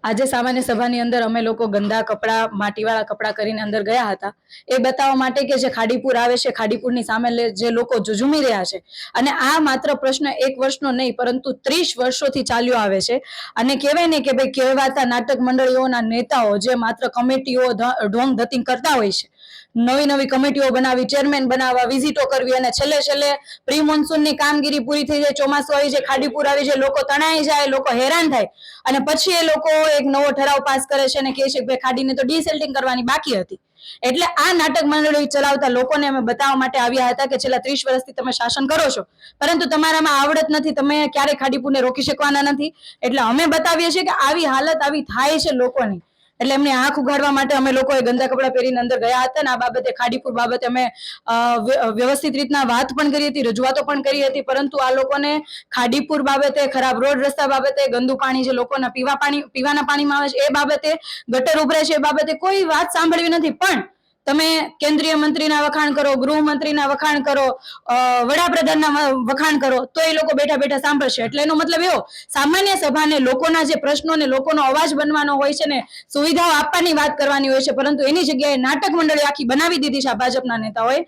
આજે સામાન્ય સભાની અંદર અમે લોકો ગંદા કપડા માટીવાળા કપડા કરીને અંદર ગયા હતા એ બતાવવા માટે કે જે ખાડીપુર આવે છે, ખાડીપુરની સામે જે લોકો ઝઝૂમી રહ્યા છે અને આ માત્ર પ્રશ્ન 1 વર્ષનો નહીં પરંતુ 30 વર્ષોથી ચાલ્યો આવે છે અને કહેવાય ને કે ભાઈ કહેવાતા નાટક મંડળીઓના નેતાઓ જે માત્ર કમિટીઓ ઢોંગ ધતિંગ કરતા હોય છે, નવી નવી કમિટીઓ બનાવી, ચેરમેન બનાવવા, વિઝિટો કરવી અને છેલ્લે પ્રી મોન્સૂનની કામગીરી પૂરી થઈ જાય, ચોમાસું આવી જાય, ખાડીપુર આવી જાય, લોકો તણાઈ જાય, લોકો હેરાન થાય અને પછી એ લોકો એક નવો ઠરાવ પાસ કરે છે અને કહે છે કે ભાઈ ખાડીને તો ડિસેલ્ટિંગ કરવાની બાકી હતી. એટલે આ નાટક મંડળી ચલાવતા લોકોને અમે બતાવવા માટે આવ્યા હતા કે છેલ્લા 30 વર્ષથી તમે શાસન કરો છો પરંતુ તમારામાં આવડત નથી, તમે ક્યારે ખાડીપુરને રોકી શકવાના નથી. એટલે અમે બતાવીએ છીએ કે આવી હાલત આવી થાય છે લોકોની. એટલે એમની આંખ ઉઘાડવા માટે અમે લોકોએ ગંદા કપડા પહેરીને અંદર ગયા હતા અને આ બાબતે ખાડીપુર બાબતે અમે વ્યવસ્થિત રીતના વાત પણ કરી હતી, રજૂઆતો પણ કરી હતી, પરંતુ આ લોકોને ખાડીપુર બાબતે, ખરાબ રોડ રસ્તા બાબતે, ગંદુ પાણી જે લોકોના પીવાના પાણીમાં આવે છે એ બાબતે, ગટર ઉભરે છે એ બાબતે કોઈ વાત સાંભળવી નથી. પણ તમે કેન્દ્રીય મંત્રીના વખાણ કરો, ગૃહમંત્રીના વખાણ કરો, વડાપ્રધાનના વખાણ કરો તો એ લોકો બેઠા બેઠા સાંભળશે. એટલે એનો મતલબ એવો સામાન્ય સભાને લોકોના જે પ્રશ્નો ને લોકોનો અવાજ બનવાનો હોય છે ને સુવિધાઓ આપવાની વાત કરવાની હોય છે, પરંતુ એની જગ્યાએ નાટક મંડળી આખી બનાવી દીધી છે આ ભાજપના નેતાઓએ.